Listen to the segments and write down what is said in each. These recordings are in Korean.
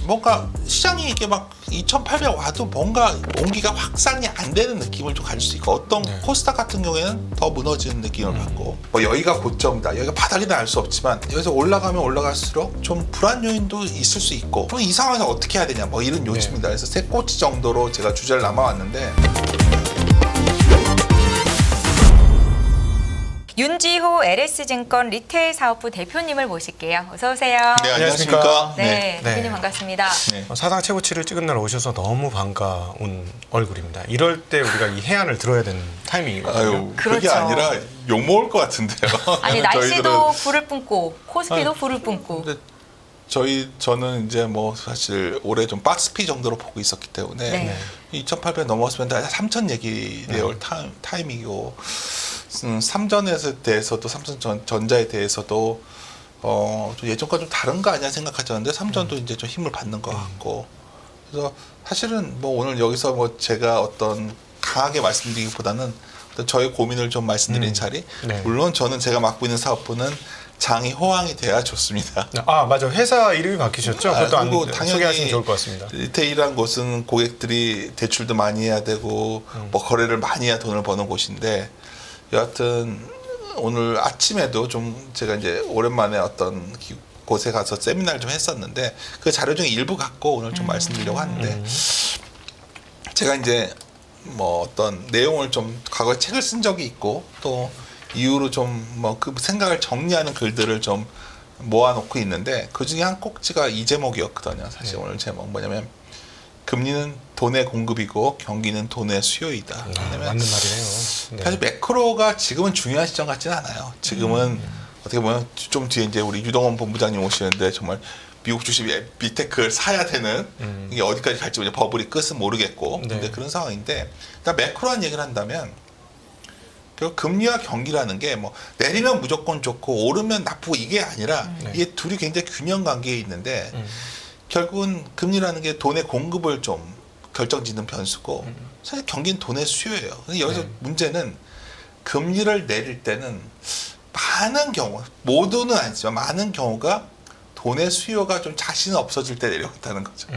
뭔가 시장이 이게 막 2,800 와도 뭔가 온기가 확산이 안 되는 느낌을 좀 가질 수 있고 어떤 코스닥 같은 경우에는 더 무너지는 느낌을 받고 뭐 여기가 고점이다 여기가 바닥이다 알 수 없지만 여기서 올라가면 올라갈수록 좀 불안 요인도 있을 수 있고 그럼 이 상황에서 어떻게 해야 되냐 뭐 이런 요지입니다. 그래서 세 꼬치 정도로 제가 주제를 남아왔는데 윤지호 LS증권 리테일 사업부 대표님을 모실게요. 어서 오세요. 네, 안녕하십니까? 네, 네. 대표님 반갑습니다. 네. 사상 최고치를 찍은 날 오셔서 너무 반가운 얼굴입니다. 이럴 때 우리가 이 해안을 들어야 되는 타이밍이거든요. 아유, 그게 그렇죠. 아니라 욕 먹을 것 같은데요. 아니 날씨도 불을 뿜고 코스피도 불을 뿜고. 근데 저는 이제 뭐 사실 올해 좀 박스피 정도로 보고 있었기 때문에 네. 2,800 넘었으면 다 3,000 얘기 내올 타임이고 삼전에 대해서도 삼성전자에 대해서도 좀 예전과 좀 다른 거 아니야 생각하셨는데 삼전도 이제 좀 힘을 받는 것 같고 그래서 사실은 뭐 오늘 여기서 뭐 제가 어떤 강하게 말씀드리기보다는 어떤 저의 고민을 좀 말씀드리는 자리 네. 물론 저는 제가 맡고 있는 사업부는 장이 호황이 돼야 좋습니다. 아 맞아 회사 이름이 바뀌셨죠? 그것도 그리고 당연히 소개하시면 좋을 것 같습니다. 리테일이란 곳은 고객들이 대출도 많이 해야 되고 뭐 거래를 많이 해야 돈을 버는 곳인데 여하튼 오늘 아침에도 좀 제가 이제 오랜만에 어떤 곳에 가서 세미나를 좀 했었는데 그 자료 중에 일부 갖고 오늘 좀 말씀드리려고 하는데 제가 이제 뭐 어떤 내용을 좀 과거에 책을 쓴 적이 있고 또 이후로 좀 뭐 그 생각을 정리하는 글들을 좀 모아놓고 있는데 그 중에 한 꼭지가 이 제목이었거든요. 사실 오늘 제목 뭐냐면 금리는 돈의 공급이고 경기는 돈의 수요이다. 맞는 말이네요. 네. 사실 매크로가 지금은 중요한 시점 같지는 않아요. 지금은 어떻게 보면 좀 뒤에 이제 우리 유동원 본부장님 오시는데 정말 미국 주식 밑에 그걸 사야 되는 이게 어디까지 갈지 이제 버블이 끝은 모르겠고 네. 근데 그런 상황인데 일단 매크로한 얘기를 한다면 결국 금리와 경기라는 게 뭐 내리면 무조건 좋고 오르면 나쁘고 이게 아니라 이게 둘이 굉장히 균형 관계에 있는데 결국은 금리라는 게 돈의 공급을 좀 결정짓는 변수고 사실 경기는 돈의 수요예요. 근데 여기서 문제는 금리를 내릴 때는 많은 경우 모두는 아니지만 많은 경우가 돈의 수요가 좀 자신 없어질 때 내려간다는 거죠.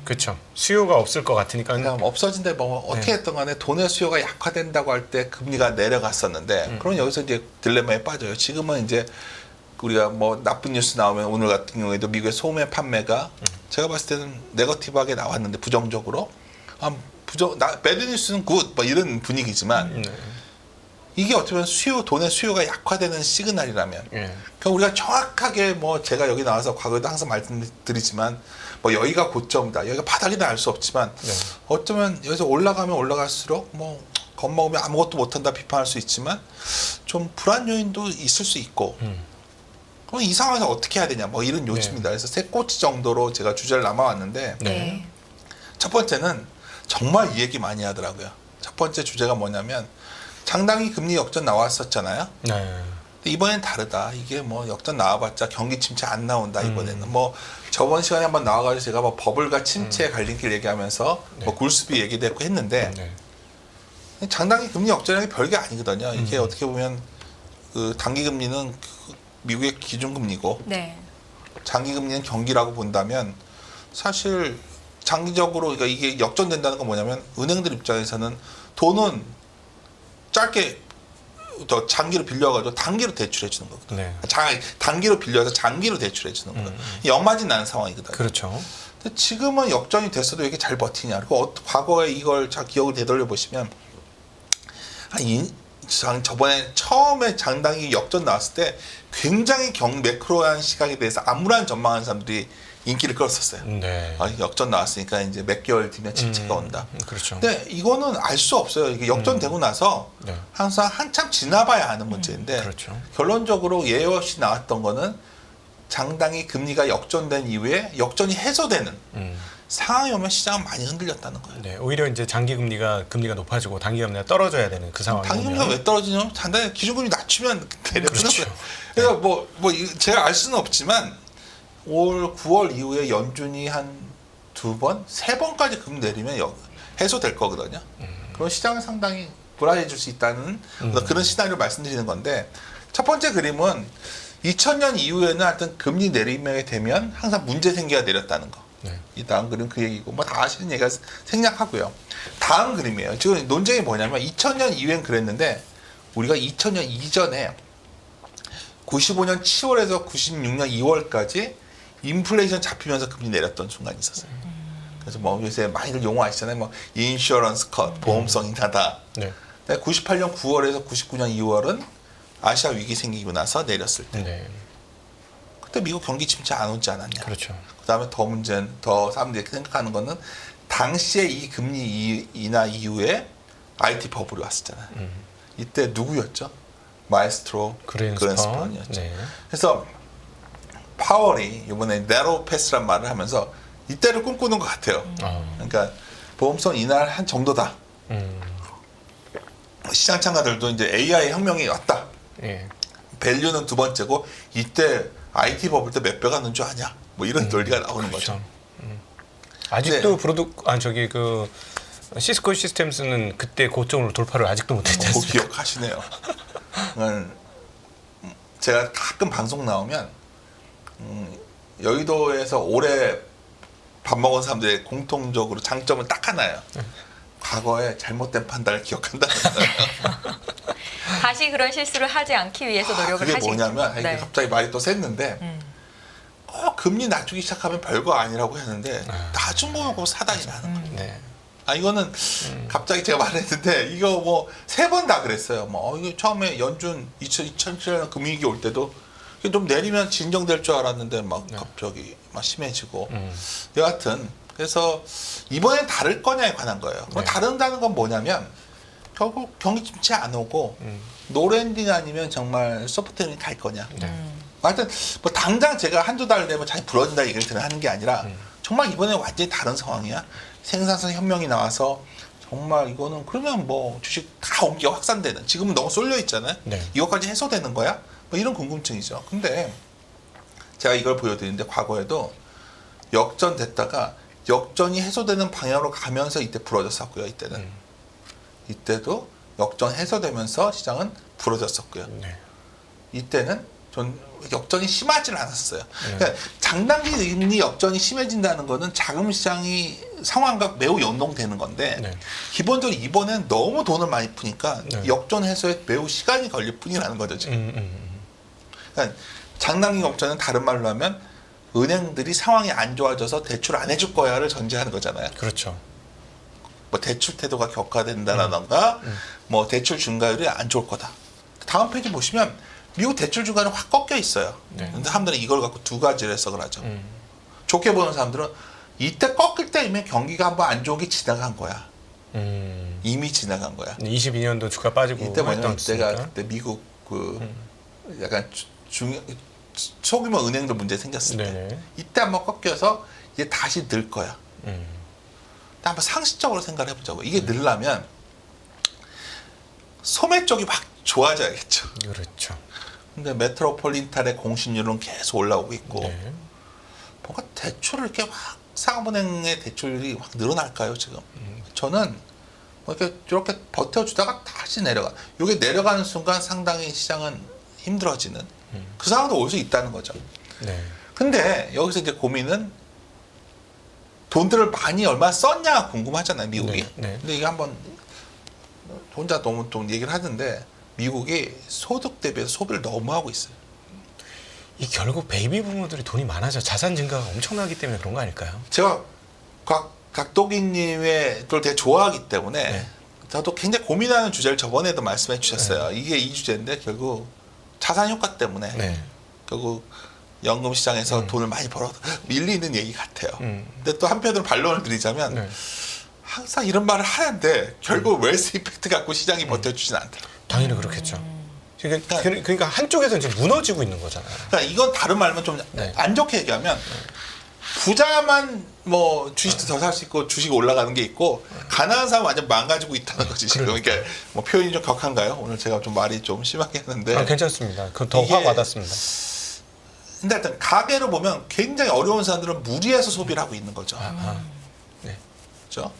그렇죠. 수요가 없을 것 같으니까 그러니까 없어진데 뭐 어떻게 했던 간에 돈의 수요가 약화된다고 할 때 금리가 내려갔었는데 그럼 여기서 이제 딜레마에 빠져요. 지금은 이제 우리가 뭐 나쁜 뉴스 나오면 오늘 같은 경우에도 미국의 소매 판매가 제가 봤을 때는 네거티브하게 나왔는데 부정적으로 배드 뉴스는 굿 뭐 이런 분위기지만 이게 어떻게 보면 돈의 수요가 약화되는 시그널이라면 그러니까 우리가 정확하게 뭐 제가 여기 나와서 과거에도 항상 말씀드리지만 뭐 여기가 고점이다 여기가 바닥이다 알 수 없지만 어쩌면 여기서 올라가면 올라갈수록 뭐 겁먹으면 아무것도 못한다 비판할 수 있지만 좀 불안 요인도 있을 수 있고 그럼 이 상황에서 어떻게 해야 되냐 뭐 이런 요지입니다. 그래서 세 꼬치 정도로 제가 주제를 남아왔는데 네. 첫 번째는 정말 이 얘기 많이 하더라고요. 첫 번째 주제가 뭐냐면 장당히 금리 역전 나왔었잖아요. 네. 근데 이번엔 다르다. 이게 뭐 역전 나와봤자 경기 침체 안 나온다 이번에는. 뭐 저번 시간에 한번 나와가지고 제가 뭐 버블과 침체의 갈림길 얘기하면서 뭐 굴수비 얘기도 했고 했는데 장당히 금리 역전이 별게 아니거든요. 이게 어떻게 보면 그 단기 금리는 미국의 기준금리고 네. 장기금리는 경기라고 본다면 사실 장기적으로 그러니까 이게 역전된다는 건 뭐냐면 은행들 입장에서는 돈은 짧게 더 장기로 빌려가지고 단기로 대출해 주는 거거든요. 네. 단기로 빌려서 장기로 대출해 주는 거거든요. 역마진 나는 상황이거든요. 그렇죠. 근데 지금은 역전이 됐어도 이게 잘 버티냐. 그리고 과거에 이걸 잘 기억을 되돌려 보시면 저번에 처음에 장당이 역전 나왔을 때 굉장히 매크로한 시각에 대해서 암울한 전망하는 사람들이 인기를 끌었었어요. 네. 역전 나왔으니까 이제 몇 개월 뒤면 침체가 온다. 그렇죠. 근데 이거는 알 수 없어요. 이게 역전되고 나서 네. 항상 한참 지나봐야 아는 문제인데 그렇죠. 결론적으로 예외 없이 나왔던 거는 장당이 금리가 역전된 이후에 역전이 해소되는 상황이 오면 시장은 많이 흔들렸다는 거예요. 네, 오히려 이제 장기 금리가 높아지고 단기 금리가 떨어져야 되는 그 상황이 단기 금리가 왜 떨어지냐면 단단히 기준금리 낮추면 내려가는 그렇죠. 거예요. 그래서 뭐 제가 알 수는 없지만 올 9월 이후에 연준이 한 2번, 3번까지 금 내리면 해소될 거거든요. 그럼 시장은 상당히 불안해질 수 있다는 그런 시나리오를 말씀드리는 건데 첫 번째 그림은 2000년 이후에는 하여튼 금리 내리게 되면 항상 문제 생겨야 내렸다는 거. 네. 이 다음 그림 그 얘기고 뭐 다 아시는 얘기가 생략하고요. 다음 그림이에요. 지금 논쟁이 뭐냐면 2000년 이후엔 그랬는데 우리가 2000년 이전에 95년 7월에서 96년 2월까지 인플레이션 잡히면서 금리 내렸던 순간이 있었어요. 그래서 뭐 요새 많이들 용어하시잖아요. 뭐 인슈어런스 컷, 보험성 인하다. 네. 98년 9월에서 99년 2월은 아시아 위기 생기고 나서 내렸을 때. 네. 그때 미국 경기 침체 안 오지 않았냐. 그렇죠. 그다음에 더 문제는 더 사람들이 생각하는 거는 당시에 이 금리 인하 이후에 IT 버블이 왔었잖아요. 이때 누구였죠? 마에스트로 그린스판이었죠. 네. 그래서 파월이 이번에 네로 패스란 말을 하면서 이때를 꿈꾸는 것 같아요. 그러니까 보험성 인하를 한 정도다. 시장 참가들도 이제 AI 혁명이 왔다. 예. 밸류는 두 번째고 이때 IT 버블 때 몇 배가 는 줄 아냐? 뭐 이런 논리가 나오는 그렇죠. 거죠. 아직도 그 시스코 시스템스는 그때 고점으로 돌파를 아직도 못했지 뭐 않습니까? 기억하시네요. 제가 가끔 방송 나오면 여의도에서 오래 밥 먹은 사람들의 공통적으로 장점은 딱 하나예요. 과거에 잘못된 판단을 기억한다는 거예요. 다시 그런 실수를 하지 않기 위해서 노력을 그게 하시겠죠. 뭐냐면 이게 네. 갑자기 말이 또 샜는데 금리 낮추기 시작하면 별거 아니라고 했는데 낮은 거 보고 사단이 나는 거예요. 네. 이거는 갑자기 제가 말했는데 이거 뭐 3번 다 그랬어요. 뭐 이거 처음에 연준 2007년 금융위기 올 때도 이게 좀 내리면 진정될 줄 알았는데 막 갑자기 막 심해지고 여하튼 그래서 이번엔 다를 거냐에 관한 거예요. 그럼 다른다는 건 뭐냐면 결국 경기 침체 안 오고 노랜딩 아니면 정말 소프트랜딩 갈 거냐. 하여튼 뭐 당장 제가 한두 달 되면 잘 부러진다 얘기를 하는 게 아니라 정말 이번에 완전히 다른 상황이야. 생산성 혁명이 나와서 정말 이거는 그러면 뭐 주식 다 옮겨 확산되는 지금은 너무 쏠려 있잖아요. 네. 이것까지 해소되는 거야? 뭐 이런 궁금증이죠. 근데 제가 이걸 보여드리는데 과거에도 역전됐다가 역전이 해소되는 방향으로 가면서 이때 부러졌었고요. 이때도 역전 해소되면서 시장은 부러졌었고요. 네. 이때는 전 역전이 심하지는 않았어요. 그러니까 장단기 금리 역전이 심해진다는 거는 자금 시장이 상황과 매우 연동되는 건데 네. 기본적으로 이번엔 너무 돈을 많이 푸니까 네. 역전 해소에 매우 시간이 걸릴 뿐이라는 거죠. 지금. 그러니까 장단기 역전은 다른 말로 하면 은행들이 상황이 안 좋아져서 대출 안 해줄 거야를 전제하는 거잖아요. 그렇죠. 뭐 대출 태도가 격화된다라던가 뭐 대출 증가율이 안 좋을 거다. 다음 페이지 보시면 미국 대출 증가율은 확 꺾여 있어요. 네. 근데 사람들은 이걸 갖고 두 가지를 해석을 하죠. 좋게 보는 사람들은 이때 꺾일 때 이미 경기가 한번 안 좋은 게 지나간 거야. 이미 지나간 거야. 22년도 주가 빠지고 이때 뭐냐면 활동했으니까. 이때가 그때 미국 그 약간 소규모 은행들 문제 생겼을 때 네네. 이때 한번 꺾여서 이제 다시 늘 거야. 음. 근데 한번 상식적으로 생각을 해보자고. 이게 늘려면 소매 쪽이 확 좋아져야겠죠. 그렇죠. 근데 메트로폴리탄의 공시률은 계속 올라오고 있고 네. 뭔가 대출을 이렇게 확 상업은행의 대출이 확 늘어날까요 지금? 저는 뭐 이렇게 버텨주다가 다시 내려가. 이게 내려가는 순간 상당히 시장은 힘들어지는 그 상황도 올 수 있다는 거죠. 네. 근데 여기서 이제 고민은 돈들을 많이 얼마 썼냐 궁금하잖아요 미국이. 네, 네. 근데 이게 한번 혼자 너무 좀 얘기를 하는데 미국이 소득 대비해서 소비를 너무 하고 있어요. 이 결국 베이비 부모들이 돈이 많아져 자산 증가가 엄청나기 때문에 그런 거 아닐까요? 제가 각도기님의 걸 되게 좋아하기 때문에 네. 저도 굉장히 고민하는 주제를 저번에도 말씀해 주셨어요. 이게 이 주제인데 결국 자산 효과 때문에 네. 결국 연금 시장에서 돈을 많이 벌어 밀리는 얘기 같아요. 음. 근데 또 한편으로 반론을 드리자면 네. 항상 이런 말을 하는데 결국 웰스 이펙트 갖고 시장이 버텨주진 않다. 당연히 그렇겠죠. 그러니까 한쪽에서는 지금 무너지고 있는 거잖아요. 그러니까 이건 다른 말로 좀 안 네. 좋게 얘기하면 부자만 뭐 주식도 더 살 수 있고 주식이 올라가는 게 있고 가난한 사람 은 완전 망가지고 있다는 거지 지금. 그러니까 뭐 표현이 좀 격한가요? 오늘 제가 좀 말이 좀 심하게 했는데. 괜찮습니다. 그 더 이게- 확 와닿습니다. 근데 하여튼 가계로 보면 굉장히 어려운 사람들은 무리해서 소비를 하고 있는 거죠. 네. 그렇죠?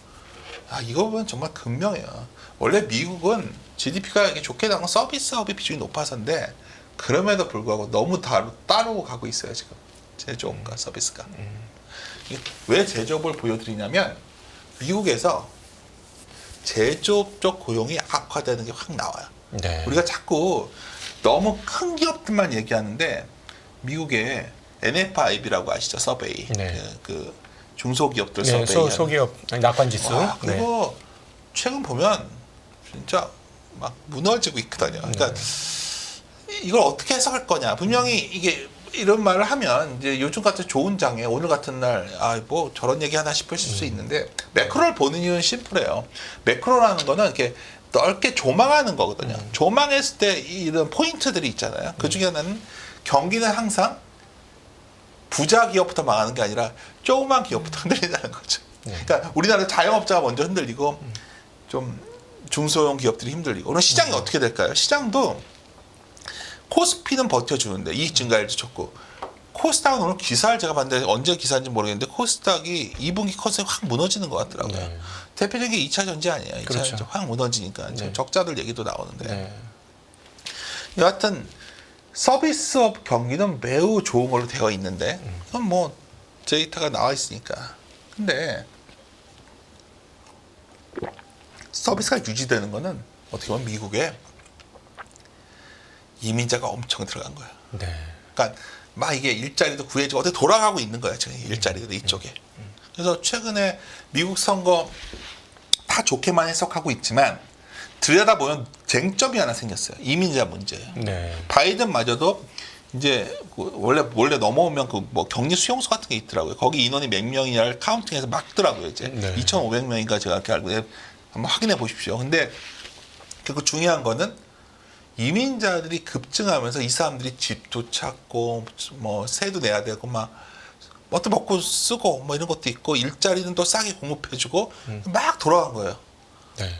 이거 보면 정말 극명해요. 원래 미국은 GDP가 이게 좋게 나온 서비스업의 비중이 높아서인데 그럼에도 불구하고 너무 따로 가고 있어요 지금 제조업과 서비스가. 왜 제조업을 보여드리냐면 미국에서 제조업 쪽 고용이 악화되는 게 확 나와요. 네. 우리가 자꾸 너무 큰 기업들만 얘기하는데 미국의 NFIB라고 아시죠? 서베이. 네. 그 중소기업들 네, 서베이. 소기업 낙관지수. 와, 네. 그거 최근 보면 진짜 막 무너지고 있거든요. 그러니까 이걸 어떻게 해석할 거냐. 분명히 이게 이런 말을 하면 이제 요즘 같은 좋은 장에 오늘 같은 날 뭐 저런 얘기 하나 싶으실 수 있는데 매크로를 보는 이유는 심플해요. 매크로라는 거는 이렇게 넓게 조망하는 거거든요. 조망했을 때 이런 포인트들이 있잖아요. 그 중에 하나는 경기는 항상 부자 기업부터 망하는 게 아니라 조그만 기업부터 흔들린다는 거죠. 그러니까 우리나라 자영업자가 먼저 흔들리고 좀 중소형 기업들이 힘들리고 오늘 시장이 어떻게 될까요? 시장도 코스피는 버텨주는데 이익 증가율도 좋고 코스닥은 오늘 기사를 제가 봤는데 언제 기사인지 모르겠는데 코스닥이 2분기 컨셉이 확 무너지는 것 같더라고요. 네. 대표적인 게 2차 전지 아니에요. 2차 그렇죠. 전지 확 무너지니까 네. 적자들 얘기도 나오는데 네. 여하튼 서비스업 경기는 매우 좋은 걸로 되어 있는데 그건 뭐 데이터가 나와 있으니까. 근데 서비스가 유지되는 거는 어떻게 보면 미국에 이민자가 엄청 들어간 거예요. 네. 그러니까 막 이게 일자리도 구해지고 어떻게 돌아가고 있는 거야 지금 일자리도 이쪽에. 그래서 최근에 미국 선거 다 좋게만 해석하고 있지만 들여다보면 쟁점이 하나 생겼어요. 이민자 문제예요. 네. 바이든마저도 이제 원래 넘어오면 그 뭐 격리 수용소 같은 게 있더라고요. 거기 인원이 몇 명이냐를 카운팅해서 막더라고요. 이제 네. 2,500명인가 제가 이렇게 알고 한번 확인해 보십시오. 근데 그 중요한 거는 이민자들이 급증하면서 이 사람들이 집도 찾고 뭐 세도 내야 되고 막 어떤 먹고 쓰고 뭐 이런 것도 있고 일자리는 또 싸게 공급해주고 막 돌아간 거예요. 네.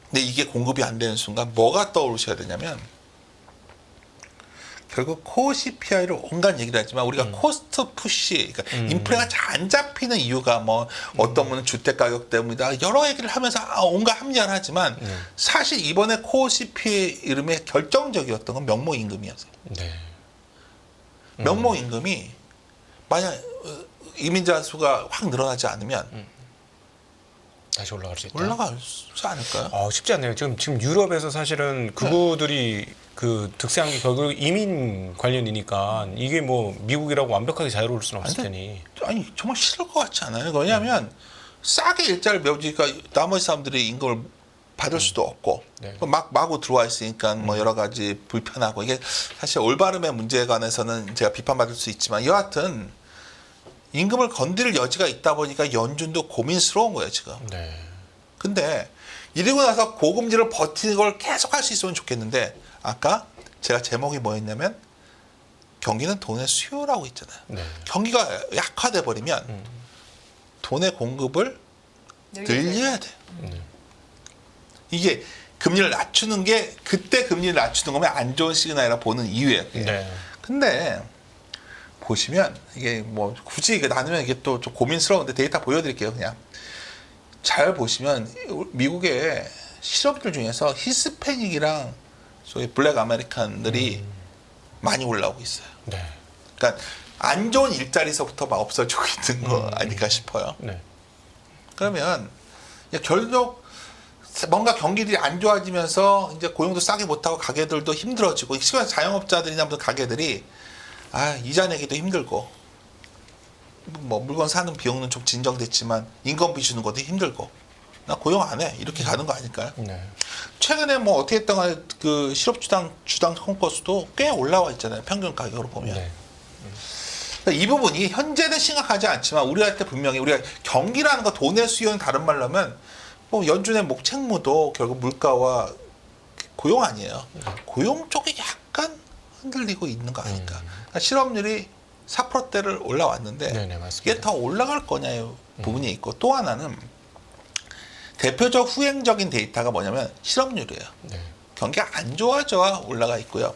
근데 이게 공급이 안 되는 순간 뭐가 떠오르셔야 되냐면 결국 코어 CPI를 온갖 얘기를 하지만 우리가 코스트 푸시, 그러니까 인플레가 잘 안 잡히는 이유가 뭐 어떤 분은 주택 가격 때문이다 여러 얘기를 하면서 온갖 합리화를 하지만 사실 이번에 코어 CPI 이름에 결정적이었던 건 명목 임금이었어요. 네. 명목 임금이 만약 이민자 수가 확 늘어나지 않으면 다시 올라갈 수 있다. 올라가지 않을까요? 쉽지 않네요. 지금 유럽에서 사실은 그분들이 그 득세한 게 결국 이민 관련이니까 이게 뭐 미국이라고 완벽하게 자유로울 수는 없을 테니. 아니 정말 싫을 것 같지 않아요? 왜냐하면 싸게 일자리를 메워주니까 나머지 사람들이 임금을 받을 수도 없고 네. 마구 들어와 있으니까 뭐 여러 가지 불편하고 이게 사실 올바름의 문제에 관해서는 제가 비판받을 수 있지만 여하튼 임금을 건드릴 여지가 있다 보니까 연준도 고민스러운 거예요 지금. 네. 근데 이러고 나서 고금리를 버티는 걸 계속 할 수 있으면 좋겠는데 아까 제가 제목이 뭐였냐면 경기는 돈의 수요라고 있잖아요. 네. 경기가 약화돼 버리면 돈의 공급을 늘려야 돼요. 이게 금리를 낮추는 게 그때 금리를 낮추는 거면 안 좋은 시그널이라 보는 이유예요. 그게. 네. 근데 보시면 이게 뭐 굳이 이게 나누면 이게 또 좀 고민스러운데 데이터 보여드릴게요. 그냥 잘 보시면 미국의 실업들 중에서 히스패닉이랑 소위 블랙 아메리칸들이 많이 올라오고 있어요. 네. 그러니까 안 좋은 일자리서부터 막 없어지고 있는 거 아닐까 싶어요. 네. 그러면 결국 뭔가 경기들이 안 좋아지면서 이제 고용도 싸게 못하고 가게들도 힘들어지고 시간 자영업자들이나 무슨 가게들이 이자 내기도 힘들고 뭐 물건 사는 비용은 좀 진정됐지만 인건비 주는 것도 힘들고 나 고용 안 해 이렇게 가는 거 아닐까요? 네. 최근에 뭐 어떻게 했던 간에 그 실업주당 콩버스도 꽤 올라와 있잖아요. 평균 가격으로 보면. 네. 그러니까 이 부분이 현재는 심각하지 않지만 우리한테 분명히 우리가 경기라는 거 돈의 수요는 다른 말로 하면 뭐 연준의 책무도 결국 물가와 고용 아니에요. 고용 쪽이 약간 흔들리고 있는 거 아닐까. 그러니까 실업률이 4%대를 올라왔는데 네네, 맞습니다. 이게 더 올라갈 거냐의 부분이 있고 또 하나는 대표적 후행적인 데이터가 뭐냐면 실업률이에요. 네. 경기가 안 좋아져야 올라가 있고요.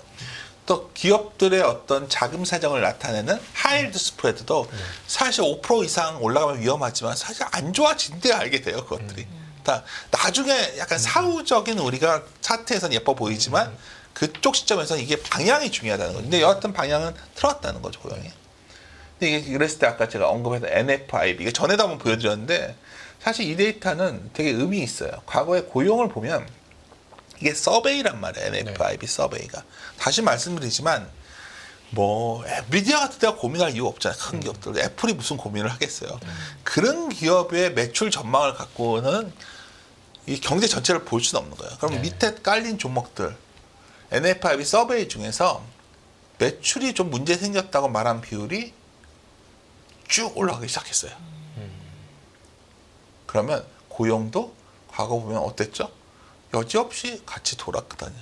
또 기업들의 어떤 자금 사정을 나타내는 하이힐드 스프레드도 사실 5% 이상 올라가면 위험하지만 사실 안 좋아진대 알게 돼요. 그것들이. 다 나중에 약간 사후적인 우리가 차트에서는 예뻐 보이지만 그쪽 시점에서는 이게 방향이 중요하다는 거죠. 근데 여하튼 방향은 틀었다는 거죠, 고용이. 근데 이게 그랬을 때 아까 제가 언급했던 NFIB, 이게 전에도 한번 보여드렸는데 사실 이 데이터는 되게 의미 있어요. 과거의 고용을 보면 이게 서베이란 말이에요. NFIB 서베이가. 다시 말씀드리지만 뭐 엔비디아 같은 데가 고민할 이유 없잖아요. 큰 기업들. 애플이 무슨 고민을 하겠어요. 그런 기업의 매출 전망을 갖고는 이 경제 전체를 볼 수는 없는 거예요. 그럼 밑에 깔린 종목들 NFIB 서베이 중에서 매출이 좀 문제 생겼다고 말한 비율이 쭉 올라가기 시작했어요. 그러면 고용도 과거 보면 어땠죠? 여지없이 같이 돌았거든요.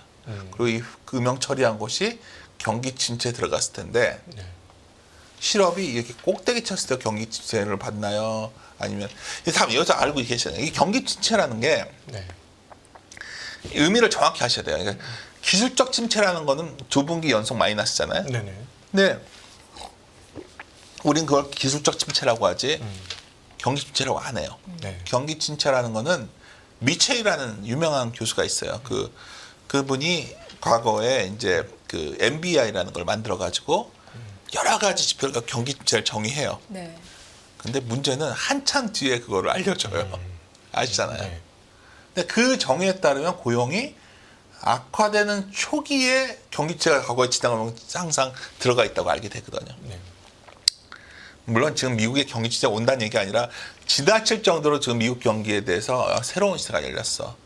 그리고 이 금융 처리한 곳이 경기 침체에 들어갔을 텐데 실업이 이렇게 꼭대기 쳤을 때 경기 침체를 받나요? 아니면 다음 여기서 알고 계시잖아요. 이 경기 침체라는 게 의미를 정확히 하셔야 돼요. 그러니까 기술적 침체라는 거는 두 분기 연속 마이너스잖아요. 근데 우린 그걸 기술적 침체라고 하지 경기 침체라고 안 해요. 경기 침체라는 거는 미체이라는 유명한 교수가 있어요. 그분이 과거에 이제 그 MBI라는 걸 만들어 가지고 여러 가지 지표가 경기 침체를 정의해요. 근데 문제는 한참 뒤에 그거를 알려줘요. 아시잖아요. 근데 그 정의에 따르면 고용이 악화되는 초기에 경기체가 과거에 지나가면 항상 들어가 있다고 알게 되거든요. 물론 지금 미국의 경기 침체가 온다는 얘기가 아니라 지나칠 정도로 지금 미국 경기에 대해서 새로운 시대가 열렸어.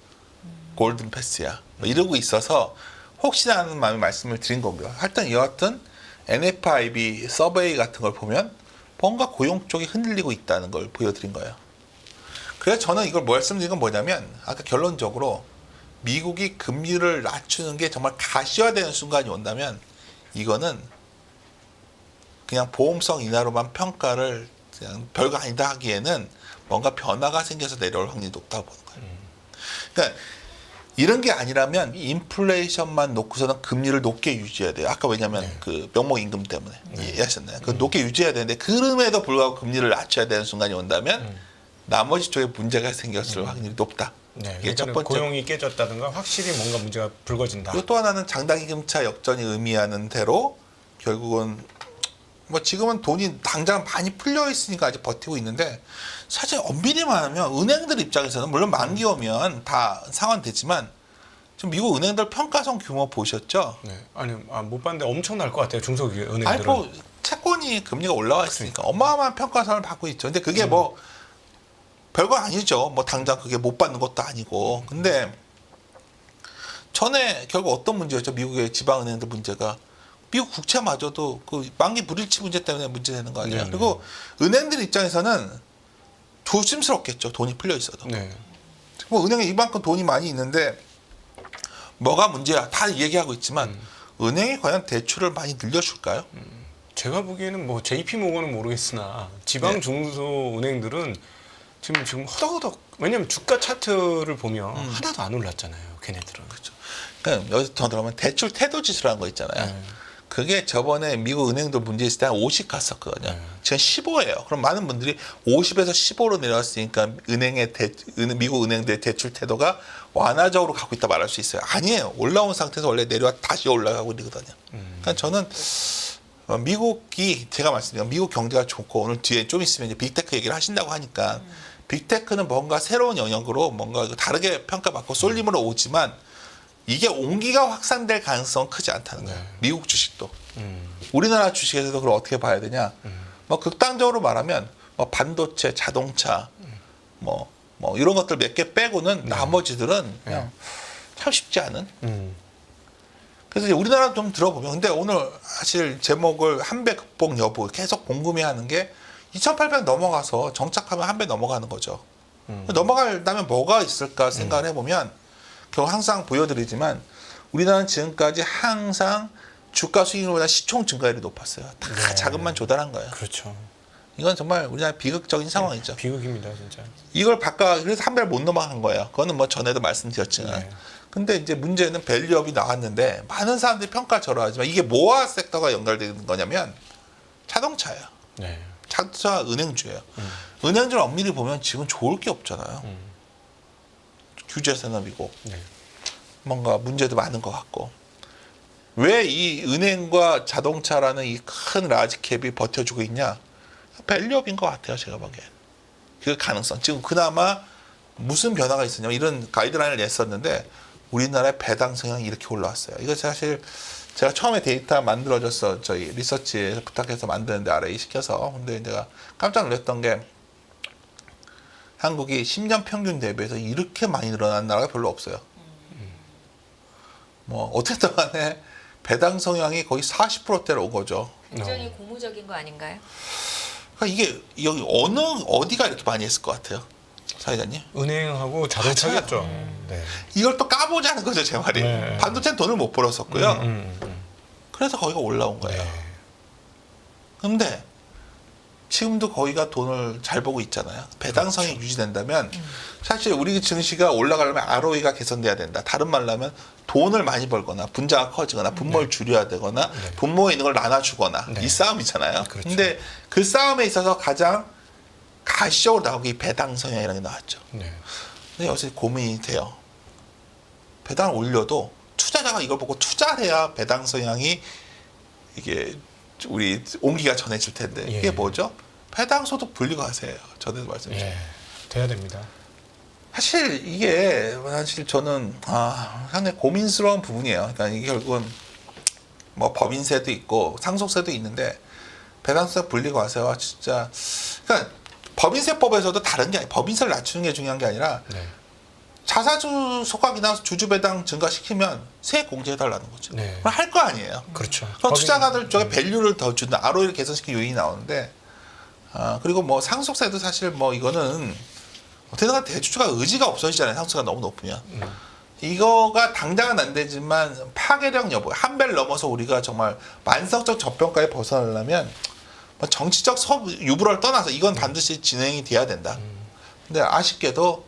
골든 패스야. 뭐 이러고 있어서 혹시나 하는 마음에 말씀을 드린 거고요. 하여튼 여하튼 NFIB 서베이 같은 걸 보면 뭔가 고용 쪽이 흔들리고 있다는 걸 보여드린 거예요. 그래서 저는 이걸 말씀드린 건 뭐냐면 아까 결론적으로 미국이 금리를 낮추는 게 정말 가시화되는 순간이 온다면 이거는 그냥 보험성 인하로만 평가를 그냥 별거 아니다 하기에는 뭔가 변화가 생겨서 내려올 확률이 높다고 보는 거예요. 그러니까 이런 게 아니라면 인플레이션만 놓고서는 금리를 높게 유지해야 돼요. 아까 왜냐면 그 명목 임금 때문에 이해하셨나요? 그 높게 유지해야 되는데 그럼에도 불구하고 금리를 낮춰야 되는 순간이 온다면 나머지 쪽에 문제가 생겼을 확률이 높다. 이게 첫 번째. 고용이 깨졌다든가 확실히 뭔가 문제가 불거진다. 그리고 또 하나는 장단기금차 역전이 의미하는 대로 결국은 뭐 지금은 돈이 당장 많이 풀려 있으니까 아직 버티고 있는데 사실 엄밀히 말하면 은행들 입장에서는 물론 만기 오면 다 상환되지만 지금 미국 은행들 평가성 규모 보셨죠? 아니 못 봤는데 엄청날 것 같아요. 중소기업 아니 은행들은. 뭐 채권이 금리가 올라와 있으니까 어마어마한 평가성을 받고 있죠. 근데 그게 뭐 별거 아니죠. 뭐 당장 그게 못 받는 것도 아니고. 근데 전에 결국 어떤 문제였죠? 미국의 지방은행들 문제가 미국 국채마저도 그 만기 불일치 문제 때문에 문제되는 거 아니에요. 그리고 은행들 입장에서는 조심스럽겠죠. 돈이 풀려 있어도. 뭐 은행에 이만큼 돈이 많이 있는데 뭐가 문제야? 다 얘기하고 있지만 은행이 과연 대출을 많이 늘려줄까요? 제가 보기에는 뭐 JP 모건은 모르겠으나 지방 중소 은행들은 지금 허덕허덕 왜냐면 주가 차트를 보면 하나도 안 올랐잖아요. 걔네들은. 그렇죠. 그러니까 여기서 더 들어가면 대출 태도 지수라는 거 있잖아요. 그게 저번에 미국 은행도 문제 있을 때 한 50 갔었거든요. 지금 15예요. 그럼 많은 분들이 50에서 15로 내려왔으니까 미국 은행들의 대출 태도가 완화적으로 가고 있다 말할 수 있어요. 아니에요. 올라온 상태에서 원래 내려와 다시 올라가고 있거든요. 그러니까 저는 미국이 제가 말씀드린 미국 경제가 좋고 오늘 뒤에 좀 있으면 이제 빅테크 얘기를 하신다고 하니까 빅테크는 뭔가 새로운 영역으로 뭔가 다르게 평가받고 쏠림으로 오지만 이게 온기가 확산될 가능성은 크지 않다는 거예요. 미국 주식도. 우리나라 주식에서도 그걸 어떻게 봐야 되냐. 뭐 극단적으로 말하면 뭐 반도체, 자동차 뭐 이런 것들 몇 개 빼고는 나머지들은 그냥 참 쉽지 않은. 그래서 이제 우리나라 좀 들어보면 근데 오늘 사실 제목을 한배 극복 여부 계속 궁금해하는 게 2,800 넘어가서 정착하면 한 배 넘어가는 거죠. 넘어가려면 뭐가 있을까 생각을 해보면 결국 항상 보여드리지만 우리나라는 지금까지 항상 주가 수익률보다 시총 증가율이 높았어요. 다 자금만 조달한 거예요. 그렇죠. 이건 정말 우리나라 비극적인 상황이죠. 비극입니다, 진짜. 이걸 그래서 한 배를 못 넘어간 거예요. 그거는 뭐 전에도 말씀드렸지만. 근데 이제 문제는 밸류업이 나왔는데 많은 사람들이 평가절하 하지만 이게 뭐와 섹터가 연결되는 거냐면 자동차예요. 자동차 은행주예요. 은행주를 엄밀히 보면 지금 좋을 게 없잖아요. 규제 산업이고 뭔가 문제도 많은 것 같고 왜 이 은행과 자동차라는 이 큰 라지캡이 버텨주고 있냐? 밸류업인 것 같아요, 제가 보기엔. 그 가능성. 지금 그나마 무슨 변화가 있었냐면 이런 가이드라인을 냈었는데 우리나라의 배당 성향이 이렇게 올라왔어요. 이거 사실 제가 처음에 데이터 만들어줘서 저희 리서치에서 부탁해서 만드는데 RA 시켜서. 근데 내가 깜짝 놀랐던 게 한국이 10년 평균 대비해서 이렇게 많이 늘어난 나라가 별로 없어요. 뭐 어쨌든 간에 배당 성향이 거의 40%대로 온 거죠. 굉장히 고무적인 거 아닌가요? 그러니까 이게 여기 어디가 이렇게 많이 했을 것 같아요, 사회자님? 은행하고 자동차겠죠. 네. 이걸 또 까보자는 거죠, 제 말이. 네. 반도체는 돈을 못 벌었었고요. 그래서 거기가 올라온 거예요. 네. 근데 지금도 거기가 돈을 잘 벌고 있잖아요. 배당성이 유지된다면 사실 우리 증시가 올라가려면 ROE가 개선돼야 된다. 다른 말로 하면 돈을 많이 벌거나 분자가 커지거나 분모를 줄여야 되거나 분모에 있는 걸 나눠주거나 네. 이 싸움이잖아요. 그렇죠. 근데 그 싸움에 있어서 가장 가시적으로 나온 게 이 배당 성향이라는 게 나왔죠. 네. 근데 요새 고민이 돼요. 배당을 올려도 투자자가 이걸 보고 투자를 해야 배당 성향이 이게 우리 온기가 전해질 텐데 예. 이게 뭐죠? 배당 소득 분리과세예요. 전에도 말씀드렸죠. 예. 돼야 됩니다. 사실 이게 사실 저는 상당히 고민스러운 부분이에요. 그러니까 이게 결국은 뭐 법인세도 있고 상속세도 있는데 배당소득 분리과세와 진짜 그러니까 법인세법에서도 다른 게 아니라 법인세를 낮추는 게 중요한 게 아니라 네. 자사주 소각이나 주주배당 증가시키면 세액 공제해달라는 거죠. 네. 그럼 할 거 아니에요. 그렇죠. 그럼 투자가들 쪽에 밸류를 더 준다. ROE를 개선시키는 요인이 나오는데 그리고 뭐 상속세도 사실 뭐 이거는 어떻게든 대주주가 의지가 없어지잖아요. 상속세가 너무 높으면. 이거가 당장은 안 되지만 파괴력 여부, 한 배를 넘어서 우리가 정말 만성적 저평가에 벗어나려면 뭐 정치적 유불을 떠나서 이건 반드시 진행이 돼야 된다. 근데 아쉽게도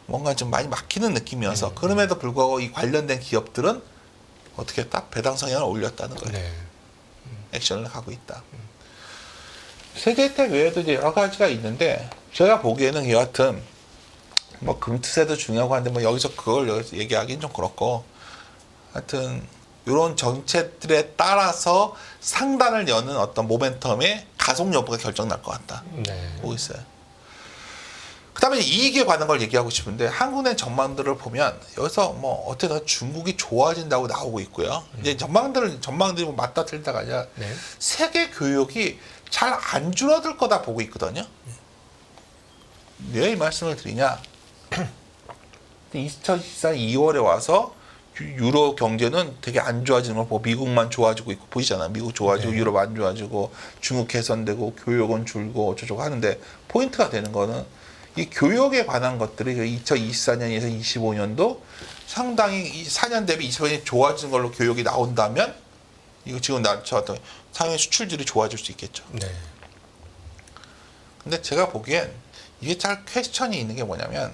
뭔가 좀 많이 막히는 느낌이어서 그럼에도 불구하고 이 관련된 기업들은 어떻게 딱 배당 성향을 올렸다는 거예요. 네. 액션을 하고 있다. 세제 혜택 외에도 이제 여러 가지가 있는데 제가 보기에는 여하튼 뭐 금투세도 중요하고 한데 뭐 여기서 그걸 얘기하기는 좀 그렇고 하여튼 이런 정책들에 따라서 상단을 여는 어떤 모멘텀의 가속 여부가 결정날 것 같다. 네. 보고 있어요. 그 다음에 이익에 관한 걸 얘기하고 싶은데 한국의 전망들을 보면 여기서 뭐 어쨌든 중국이 좋아진다고 나오고 있고요. 이제 전망들이 뭐 맞다 틀리다가 아니라 네. 세계 교역이 잘 안 줄어들 거다 보고 있거든요. 왜 이 말씀을 드리냐? 2024년 2월에 와서 유로 경제는 되게 안 좋아지는 걸 보고 미국만 좋아지고 있고 보이잖아요. 미국 좋아지고 네. 유럽 안 좋아지고 중국 개선되고 교역은 줄고 어쩌고 하는데 포인트가 되는 거는 이 교역에 관한 것들이 2024년에서 25년도 상당히 4년 대비 25년이 좋아진 걸로 교역이 나온다면 이거 지금 저한테 상해 수출들이 좋아질 수 있겠죠. 네. 근데 제가 보기엔 이게 잘 퀘스천이 있는 게 뭐냐면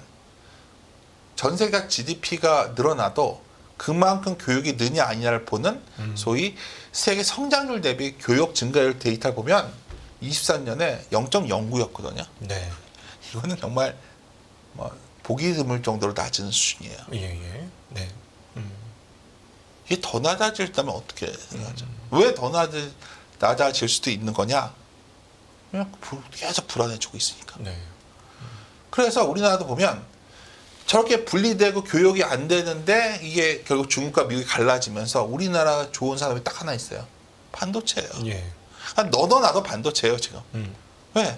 전 세계 GDP가 늘어나도 그만큼 교육이 느냐 아니냐를 보는 소위 세계 성장률 대비 교육 증가율 데이터를 보면 23년에 0.09였거든요. 네. 이거는 정말 뭐 보기 드물 정도로 낮은 수준이에요. 예. 네. 이게 더 낮아질다면 어떻게 생각하죠? 왜 더 낮아질 수도 있는 거냐? 그냥 계속 불안해지고 있으니까. 네. 그래서 우리나라도 보면 저렇게 분리되고 교역이 안 되는데 이게 결국 중국과 미국이 갈라지면서 우리나라 좋은 산업이 딱 하나 있어요. 반도체예요. 예. 너도 나도 반도체예요 지금. 음. 왜?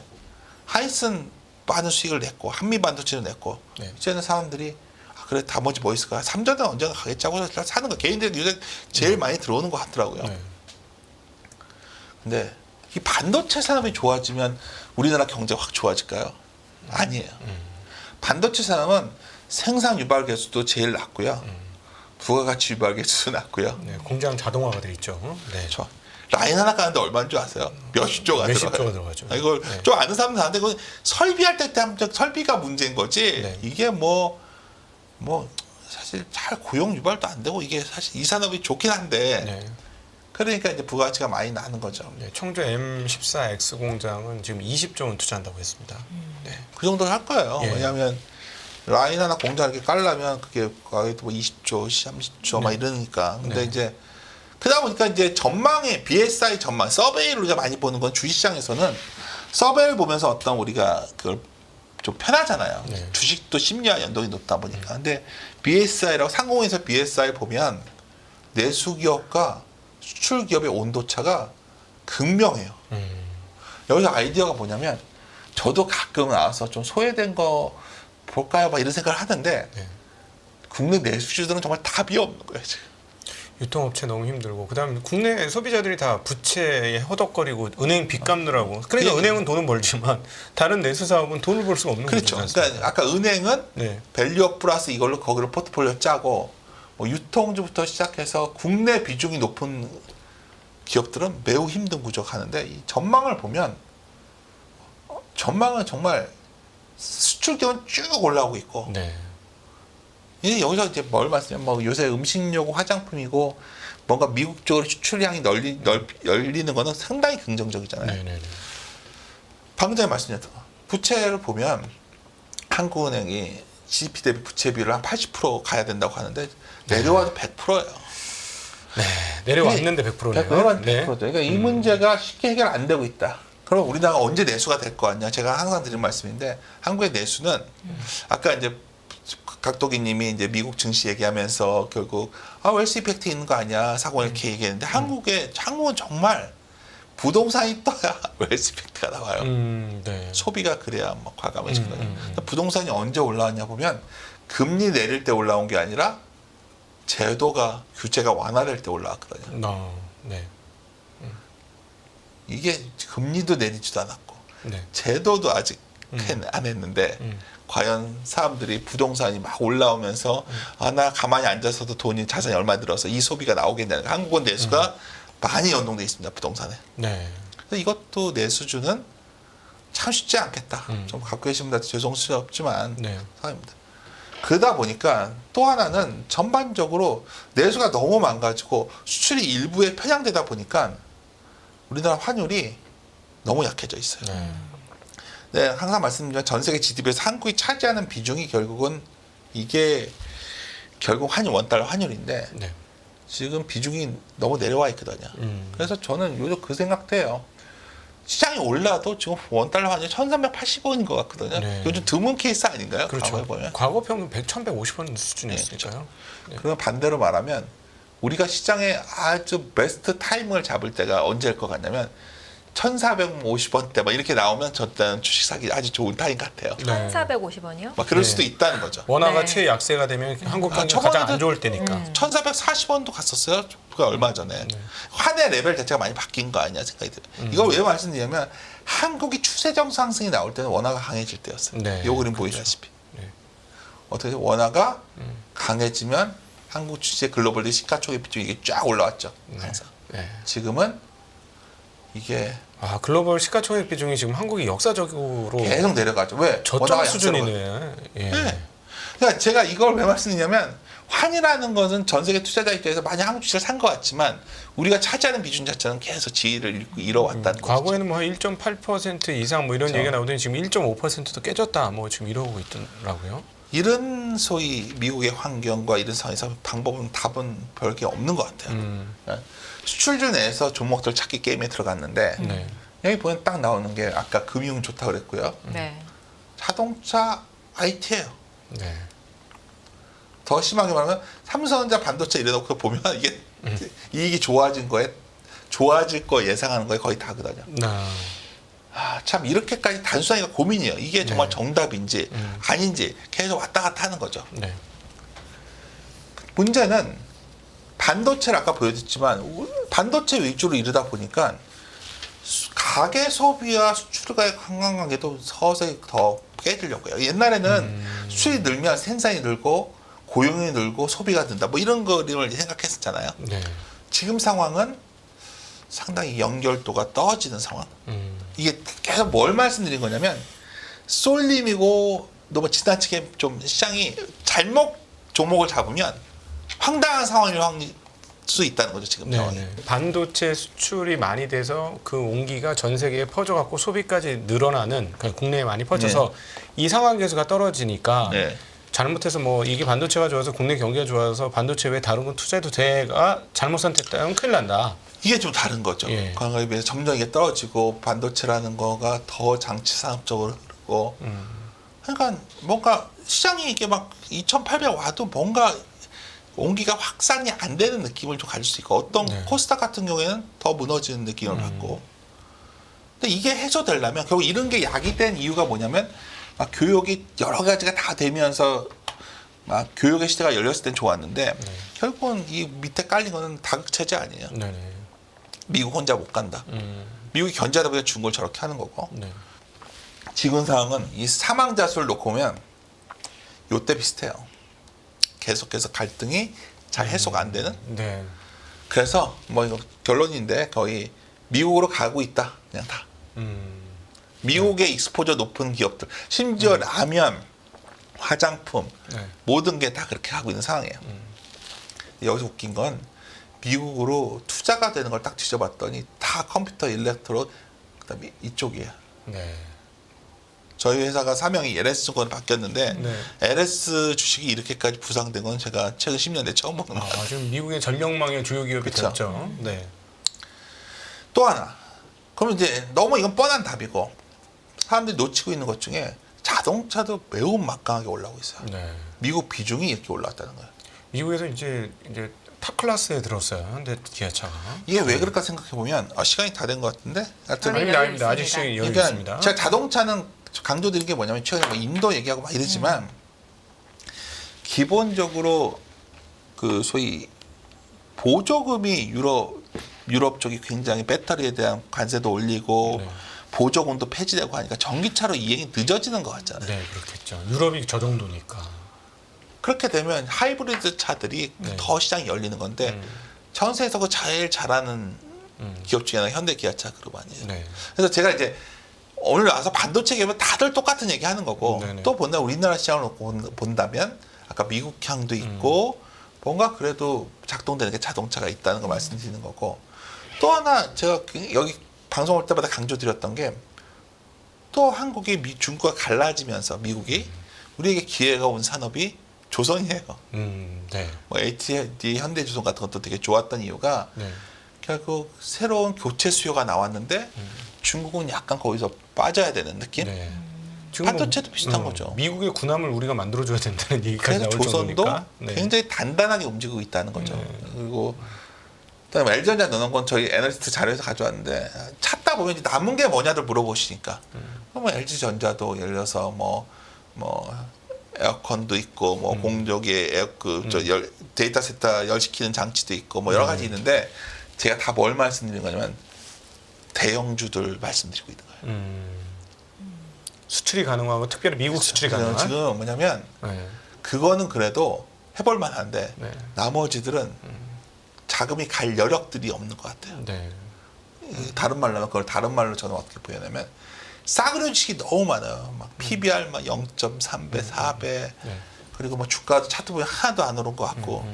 하이슨 많은 수익을 냈고 한미 반도체를 냈고 네. 이제는 사람들이 그래 나머지 뭐 있을까? 3전은 언젠가 가겠지 하고 사는 거 개인들이 요새 제일 많이 들어오는 것 같더라고요. 네. 근데 이 반도체 산업이 좋아지면 우리나라 경제가 확 좋아질까요? 아니에요. 반도체 산업은 생산 유발 개수도 제일 낮고요. 부가가치 유발 개수도 낮고요. 네. 공장 자동화가 돼 있죠. 네. 저 라인 하나 까는데 얼마인 줄 아세요? 몇십 조가 몇십 들어가요. 조가 들어가죠. 이걸 네. 좀 아는 사람은 아는데 그건 설비할 때 설비가 문제인 거지. 네. 이게 뭐 사실 잘 고용 유발도 안 되고 이게 사실 이 산업이 좋긴 한데 네. 그러니까 이제 부가가치가 많이 나는 거죠. 네. 청주 M14X 공장은 지금 20조 원 투자한다고 했습니다. 네. 그 정도는 할 거예요. 예. 왜냐하면 라인 하나 공장 이렇게 깔려면 그게 거의 뭐 20조, 30조 막 네. 이러니까. 근데 네. 이제 그러다 보니까 이제 전망의 BSI 전망, 서베이를 우리가 많이 보는 건 주식시장에서는 서베이를 보면서 어떤 우리가 그걸 좀 편하잖아요. 네. 주식도 심리와 연동이 높다 보니까. 근데 BSI라고 상공에서 BSI 보면 내수 기업과 수출 기업의 온도차가 극명해요. 여기서 아이디어가 뭐냐면 저도 가끔 나와서 좀 소외된 거 볼까요? 막 이런 생각을 하는데 네. 국내 내수주들은 정말 답이 없는 거예요. 지금. 유통업체 너무 힘들고 그다음에 국내 소비자들이 다 부채에 허덕거리고 은행 빚 갚느라고 그러니까 그 은행은 돈은 벌지만 다른 내수 사업은 돈을 벌 수가 없는 그렇죠. 거죠. 그러니까 아까 은행은 네. 밸류업 플러스 이걸로 거기를 포트폴리오 짜고 뭐 유통주부터 시작해서 국내 비중이 높은 기업들은 매우 힘든 구조가 하는데 이 전망을 보면 전망은 정말 수출 기업은 쭉 올라오고 있고 네. 이제 여기서 이제 뭘 말씀드리면 뭐 요새 음식료고 화장품이고 뭔가 미국 쪽으로 수출량이 열리는 거는 상당히 긍정적이잖아요. 네, 네, 네. 방금 전에 말씀드렸던 거. 부채를 보면 한국은행이 GDP 대비 부채 비율을 한 80% 가야 된다고 하는데 내려와도 100%예요. 네. 내려왔는데 100%네요. 내려와도 100%죠. 네. 그러니까 이 문제가 쉽게 해결 안 되고 있다. 그럼 우리나라가 언제 내수가 될 거 아니야? 제가 항상 드리는 말씀인데 한국의 내수는 아까 이제 각도기님이 이제 미국 증시 얘기하면서 결국 웰스 이펙트 있는 거 아니야? 사고 이렇게 얘기했는데 한국은 정말 부동산이 떠야 웰스 이펙트가 나와요. 네. 소비가 그래야 뭐 과감해지거든요. 부동산이 언제 올라왔냐 보면 금리 내릴 때 올라온 게 아니라 제도가 규제가 완화될 때 올라왔거든요. 네. 이게 금리도 내리지도 않았고 네. 제도도 아직 안 했는데 과연 사람들이 부동산이 막 올라오면서 나 가만히 앉아서도 돈이 자산이 얼마 들어서 이 소비가 나오겠냐는 한국은 내수가 많이 연동돼 있습니다. 부동산에. 네. 그래서 이것도 내수주는 참 쉽지 않겠다. 좀 갖고 계신 분들한테 죄송스럽지만 네. 상황입니다. 그러다 보니까 또 하나는 전반적으로 내수가 너무 망가지고 수출이 일부에 편향되다 보니까 우리나라 환율이 너무 약해져 있어요. 네, 항상 말씀드리면 전 세계 GDP에서 한국이 차지하는 비중이 결국은 이게 결국 원달러 환율인데 네. 지금 비중이 너무 내려와 있거든요. 그래서 저는 요즘 그 생각해요. 시장이 올라도 지금 원달러 환율이 1,380원인 것 같거든요. 네. 요즘 드문 케이스 아닌가요? 그렇죠. 과거에 보면. 과거 평균 1,150원 수준이었으니까요. 네. 그러면 반대로 말하면 우리가 시장에 아주 베스트 타이밍을 잡을 때가 언제일 것 같냐면 1,450원대 막 이렇게 나오면 저때는 주식 사기 아주 좋은 타임 같아요. 네. 1,450원이요? 막 그럴 네. 수도 있다는 거죠. 원화가 네. 최약세가 되면 한국 경기 저번에도- 가장 안 좋을 때니까. 1,440원도 갔었어요. 그가 얼마 전에. 환의 레벨 자체가 많이 바뀐 거 아니냐 생각이 들어요. 이걸 왜 말씀드리냐면 한국이 추세적 상승이 나올 때는 원화가 강해질 때였어요. 네. 이 그림 보이다시피. 네. 어떻게 원화가 강해지면 한국 주식 글로벌 시가총액 비중이 이게 쫙 올라왔죠. 항상. 네. 지금은 이게 글로벌 시가총액 비중이 지금 한국이 역사적으로 계속 내려가죠. 왜? 저점 원화가 수준이네. 예. 네. 그러니까 제가 이걸 왜 말씀드리냐면 환이라는 것은 전 세계 투자자 입장에서 많이 한국 주식을 산 것 같지만 우리가 차지하는 비중 자체는 계속 지위를 잃어왔다는 거죠. 과거에는 뭐 1.8% 이상 뭐 이런 그렇죠. 얘기가 나오더니 지금 1.5%도 깨졌다 뭐 지금 이러고 있더라고요. 이런 소위 미국의 환경과 이런 상황에서 답은 별게 없는 것 같아요. 그러니까 수출주 내에서 종목들 찾기 게임에 들어갔는데 네. 여기 보면 딱 나오는 게 아까 금융 좋다 그랬고요. 네. 자동차 IT예요. 네. 더 심하게 말하면 삼성전자 반도체 이래놓고 보면 이게 이익이 좋아질 거 예상하는 거에 거의 다거든요. 참 이렇게까지 단순하게 고민이에요. 이게 정말 네. 정답인지 아닌지 계속 왔다 갔다 하는 거죠. 네. 문제는 반도체를 아까 보여줬지만 반도체 위주로 이러다 보니까 가계 소비와 수출과의 관계도 서서히 더 깨지려고 해요. 옛날에는 수출이 늘면 생산이 늘고 고용이 늘고 소비가 는다. 뭐 이런 그림을 생각했었잖아요. 네. 지금 상황은 상당히 연결도가 떨어지는 상황. 이게 계속 뭘 말씀드린 거냐면 쏠림이고 너무 지나치게 좀 시장이 잘못 종목을 잡으면 황당한 상황일 수 있다는 거죠. 지금 상황이. 네. 반도체 수출이 많이 돼서 그 온기가 전 세계에 퍼져갖고 소비까지 늘어나는 그러니까 국내에 많이 퍼져서 이 상황 계수가 떨어지니까 네. 잘못해서 뭐 이게 반도체가 좋아서 국내 경기가 좋아서 반도체 외에 다른 건 투자해도 돼가 잘못 선택되면 큰일 난다. 이게 좀 다른 거죠. 예. 과거에 비해서 점점 이게 떨어지고 반도체라는 거가 더 장치 산업적으로 흐르고 그러니까 뭔가 시장이 이게 막 2,800 와도 뭔가 온기가 확산이 안 되는 느낌을 좀 가질 수 있고 어떤 네. 코스닥 같은 경우에는 더 무너지는 느낌을 받고 근데 이게 해소되려면 결국 이런 게 야기된 이유가 뭐냐면 막 교육이 여러 가지가 다 되면서 막 교육의 시대가 열렸을 땐 좋았는데 결국은 이 밑에 깔린 거는 다극체제 아니에요. 네네. 미국 혼자 못 간다. 미국이 견제하다 보니까 중국을 저렇게 하는 거고 네. 지금 상황은 이 사망자 수를 놓고 보면 요때 비슷해요. 계속해서 갈등이 잘 해소가 안 되는. 네. 그래서 뭐 이거 결론인데 거의 미국으로 가고 있다. 그냥 다. 미국의 익스포저 높은 기업들, 심지어 라면, 화장품 네. 모든 게 다 그렇게 하고 있는 상황이에요. 여기서 웃긴 건 미국으로 투자가 되는 걸 딱 뒤져봤더니 다 컴퓨터, 일렉트로 그다음에 이쪽이에요. 네. 저희 회사가 사명이 LS증권 바뀌었는데 네. LS 주식이 이렇게까지 부상된 건 제가 최근 10년 내에 처음 보는 거예요. 아, 지금 미국의 전력망의 주요 기업이 그쵸. 됐죠. 네. 또 하나. 그러면 이제 너무 이건 뻔한 답이고 사람들이 놓치고 있는 것 중에 자동차도 매우 막강하게 올라오고 있어요. 네. 미국 비중이 이렇게 올라왔다는 거예요. 미국에서 이제 탑 클래스에 들었어요. 근데 기아차가. 이게 왜 그럴까 생각해 보면 시간이 다 된 것 같은데. 하여튼 저는 아닙니다, 여유 아닙니다. 아직 있습니다. 시간이 여유 그러니까 있습니다. 제가 자동차는 강조드린 게 뭐냐면 최근에 뭐 인도 얘기하고 막 이러지만 기본적으로 그 소위 보조금이 유럽 쪽이 굉장히 배터리에 대한 관세도 올리고 네. 보조금도 폐지되고 하니까 전기차로 이행이 늦어지는 것 같잖아요. 네, 그렇겠죠. 유럽이 저 정도니까. 그렇게 되면 하이브리드 차들이 네. 더 시장이 열리는 건데 전 세계에서 그 제일 잘하는 기업 중에 하나가 현대 기아차 그룹 아니에요. 네. 그래서 제가 이제 오늘 와서 반도체 기업은 다들 똑같은 얘기 하는 거고 네네. 또 본다 우리나라 시장을 놓고 본다면 아까 미국 향도 있고 뭔가 그래도 작동되는 게 자동차가 있다는 걸 말씀드리는 거고 또 하나 제가 여기 방송 올 때마다 강조드렸던 게 또 한국이 중국과 갈라지면서 미국이 우리에게 기회가 온 산업이 조선이에요. 네. 뭐 HDD, 현대조선 같은 것도 되게 좋았던 이유가 네. 결국 새로운 교체 수요가 나왔는데 중국은 약간 거기서 빠져야 되는 느낌? 네. 반도체도 비슷한 거죠. 미국의 군함을 우리가 만들어줘야 된다는 얘기까지 그래서 나올 조선도 정도니까. 네. 굉장히 단단하게 움직이고 있다는 거죠. 그리고 그다음에 LG전자 넣는 건 저희 애널리스트 자료에서 가져왔는데 찾다 보면 이제 남은 게 뭐냐들 물어보시니까 뭐 LG전자도 예를 들어서 뭐 에어컨도 있고 뭐 공조기 데이터 센터 열시키는 장치도 있고 뭐 여러 가지 있는데 제가 다 뭘 말씀드리는 거냐면 대형주들 말씀드리고 있는 거예요. 수출이 가능하고 특별히 미국 수출이 가능한. 지금 뭐냐면 네. 그거는 그래도 해볼 만한데 네. 나머지들은 자금이 갈 여력들이 없는 것 같아요. 네. 다른 말로 하면 그걸 다른 말로 저는 어떻게 표현하면 싸구려 주식이 너무 많아요. 막 PBR 막 0.3배, 4배 네. 그리고 뭐 주가도 차트 보면 하나도 안 오른 것 같고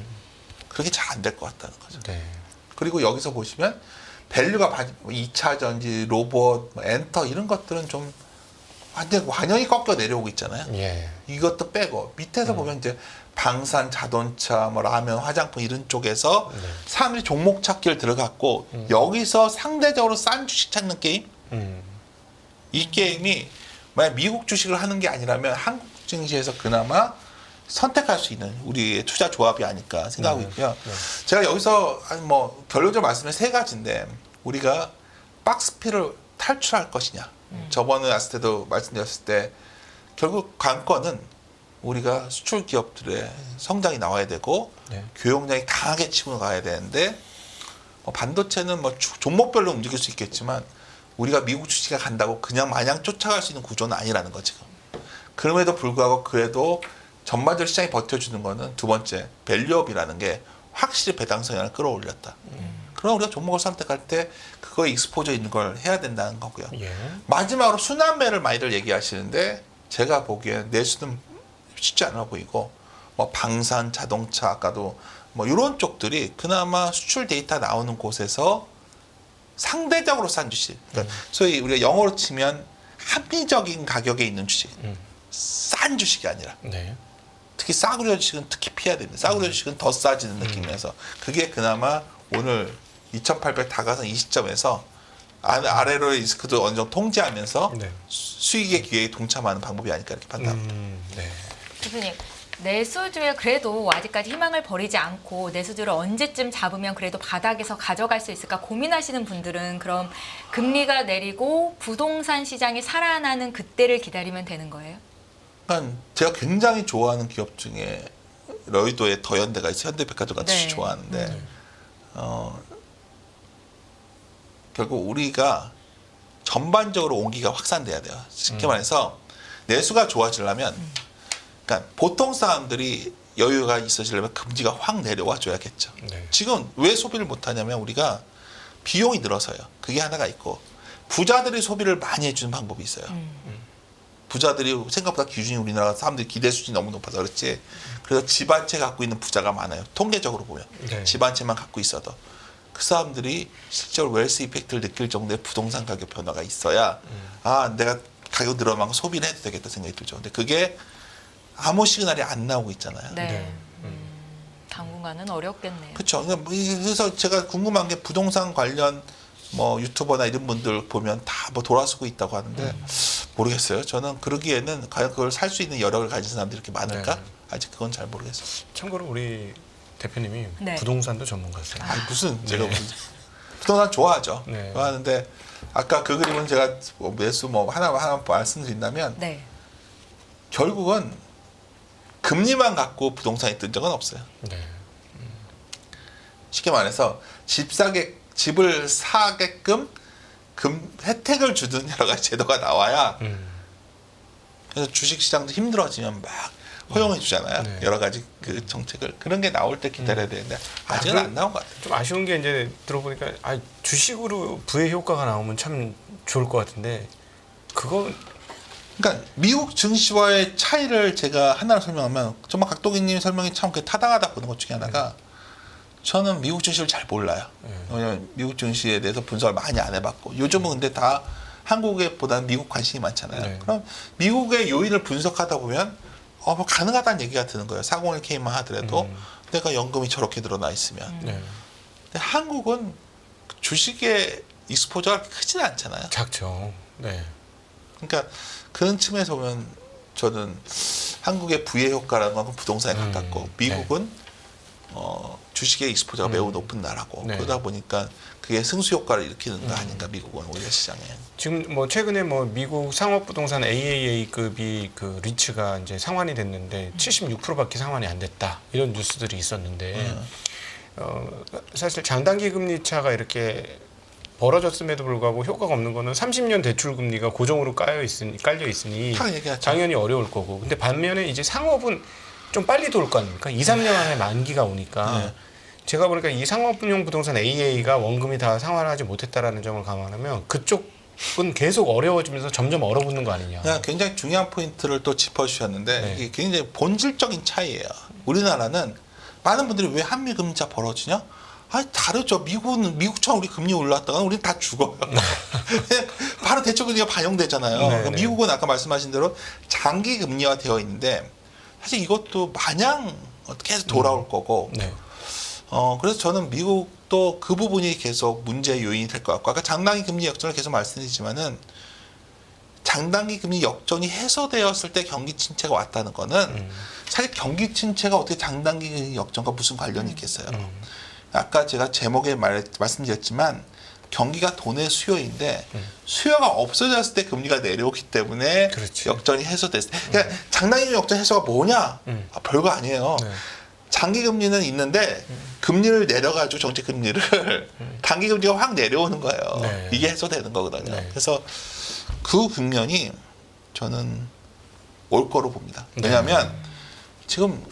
그렇게 잘 안 될 것 같다는 거죠. 네. 그리고 여기서 보시면 밸류가 2차 전지, 로봇, 뭐 엔터 이런 것들은 좀 완전히 꺾여 내려오고 있잖아요. 예. 이것도 빼고 밑에서 보면 이제 방산, 자동차, 뭐 라면, 화장품 이런 쪽에서 사람들이 종목 찾기를 들어갔고 여기서 상대적으로 싼 주식 찾는 게임 이 게임이 만약 미국 주식을 하는 게 아니라면 한국 증시에서 그나마 선택할 수 있는 우리의 투자 조합이 아닐까 생각하고 있고요. 제가 여기서 뭐 결론적으로 말씀드린 세 가지인데 우리가 박스피를 탈출할 것이냐. 저번에 왔을 때도 말씀드렸을 때 결국 관건은 우리가 수출 기업들의 성장이 나와야 되고 네. 교역량이 강하게 치고 가야 되는데 반도체는 뭐 종목별로 움직일 수 있겠지만 우리가 미국 주식에 간다고 그냥 마냥 쫓아갈 수 있는 구조는 아니라는 거 지금. 그럼에도 불구하고 그래도 전반적으로 시장이 버텨주는 거는 두 번째 밸류업이라는 게 확실히 배당 성향을 끌어올렸다. 그럼 우리가 종목을 선택할 때 그거에 익스포저 있는 걸 해야 된다는 거고요. 예. 마지막으로 순환매를 많이들 얘기하시는데 제가 보기엔 내수는 쉽지 않아 보이고 뭐 방산, 자동차 아까도 뭐 이런 쪽들이 그나마 수출 데이터 나오는 곳에서 상대적으로 싼 주식. 그러니까 소위 우리가 영어로 치면 합리적인 가격에 있는 주식. 싼 주식이 아니라 네. 특히 싸구려 주식은 특히 피해야 됩니다. 싸구려 주식은 더 싸지는 느낌이어서 그게 그나마 오늘 2,800 다가선 이 시점에서 아래로 리스크도 어느 정도 통제하면서 네. 수익의 기회에 동참하는 방법이 아닐까 이렇게 판단합니다. 네. 대표님, 내수주에 그래도 아직까지 희망을 버리지 않고 내수주를 언제쯤 잡으면 그래도 바닥에서 가져갈 수 있을까 고민하시는 분들은 그럼 금리가 내리고 부동산 시장이 살아나는 그때를 기다리면 되는 거예요? 그러니까 제가 굉장히 좋아하는 기업 중에 여의도에 더현대가 있어요. 현대백화점 같이 네. 좋아하는데 결국 우리가 전반적으로 온기가 확산돼야 돼요. 쉽게 말해서 내수가 좋아지려면 그러니까 보통 사람들이 여유가 있어지려면 금리가 확 내려와 줘야겠죠. 네. 지금 왜 소비를 못하냐면 우리가 비용이 늘어서요. 그게 하나가 있고 부자들이 소비를 많이 해주는 방법이 있어요. 부자들이 생각보다 기준이 우리나라 사람들이 기대 수준이 너무 높아서 그렇지. 그래서 집 한 채 갖고 있는 부자가 많아요. 통계적으로 보면 네. 집 한 채만 갖고 있어도 그 사람들이 실제로 웰스 이펙트를 느낄 정도의 부동산 가격 변화가 있어야 아 내가 가격 늘어나면 소비를 해도 되겠다 생각이 들죠. 근데 그게 아무 시그널이 안 나오고 있잖아요. 네. 네. 당분간은 어렵겠네요. 그렇죠. 그래서 제가 궁금한 게 부동산 관련 뭐 유튜버나 이런 분들 보면 다 뭐 돌아서고 있다고 하는데 모르겠어요. 저는 그러기에는 과연 그걸 살 수 있는 여력을 가진 사람들이 이렇게 많을까? 네. 아직 그건 잘 모르겠어요. 참고로 우리 대표님이 네. 부동산도 전문가세요. 아니 무슨 제가 네. 무슨 부동산 좋아하죠. 네. 좋아하는데 아까 그 그림은 제가 매수 뭐 하나 말씀드린다면 네. 결국은 금리만 갖고 부동산이 뜬 적은 없어요. 네. 쉽게 말해서 집을 사게끔 혜택을 주는 여러 가지 제도가 나와야 그래서 주식시장도 힘들어지면 막 허용해 주잖아요. 네. 여러 가지 그 정책을 그런 게 나올 때 기다려야 되는데 아직은 안 나온 것 같아요. 좀 아쉬운 게 이제 들어보니까 주식으로 부의 효과가 나오면 참 좋을 것 같은데 그거 그러니까 미국 증시와의 차이를 제가 하나로 설명하면 정말 각도기님 설명이 참 타당하다 보는 것 중에 하나가 저는 미국 증시를 잘 몰라요. 왜냐면 미국 증시에 대해서 분석을 많이 안 해봤고 요즘은 근데 다 한국보다는 미국 관심이 많잖아요. 네. 그럼 미국의 요인을 분석하다 보면 뭐 가능하다는 얘기가 드는 거예요. 401k만 하더라도 내가 연금이 저렇게 늘어나 있으면. 네. 근데 한국은 주식의 익스포저가 크지는 않잖아요. 작죠. 네. 그러니까 그런 측면에서 보면 저는 한국의 부의 효과라는 건 부동산에 가깝고 미국은 주식의 익스포저가 매우 높은 나라고 네. 그러다 보니까 그게 승수 효과를 일으키는 거 아닌가 미국은 오히려 시장에. 지금 뭐 최근에 뭐 미국 상업부동산 AAA급이 그 리츠가 이제 상환이 됐는데 76%밖에 상환이 안 됐다 이런 뉴스들이 있었는데 사실 장단기 금리 차가 이렇게 벌어졌음에도 불구하고 효과가 없는 거는 30년 대출 금리가 고정으로 깔려 있으니 다 얘기하죠. 당연히 어려울 거고. 근데 반면에 이제 상업은 좀 빨리 돌 거 아닙니까? 2, 3년 안에 만기가 오니까 네. 제가 보니까 이 상업분용 부동산 AA가 원금이 다 상환하지 못했다라는 점을 감안하면 그쪽은 계속 어려워지면서 점점 얼어붙는 거 아니냐. 굉장히 중요한 포인트를 또 짚어주셨는데 네. 이게 굉장히 본질적인 차이예요. 우리나라는 많은 분들이 왜 한미 금리차 벌어지냐? 다르죠. 미국처럼 우리 금리 올랐다가 우리는 다 죽어요. 바로 대출 금리가 반영되잖아요. 네, 그러니까 네. 미국은 아까 말씀하신 대로 장기 금리화 되어 있는데 사실 이것도 마냥 계속 돌아올 거고. 네. 그래서 저는 미국도 그 부분이 계속 문제 요인이 될 것 같고 아까 장단기 금리 역전을 계속 말씀드리지만은 장단기 금리 역전이 해소되었을 때 경기 침체가 왔다는 거는 사실 경기 침체가 어떻게 장단기 역전과 무슨 관련이 있겠어요. 아까 제가 제목에 말씀드렸지만 경기가 돈의 수요인데 수요가 없어졌을 때 금리가 내려오기 때문에 그렇지. 역전이 해소됐을 때 그러니까 장단기 역전 해소가 뭐냐? 별거 아니에요. 네. 장기 금리는 있는데 금리를 내려가지고 정책 금리를 단기 금리가 확 내려오는 거예요. 네. 이게 해소되는 거거든요. 네. 그래서 그 국면이 저는 올 거로 봅니다. 네. 왜냐하면 지금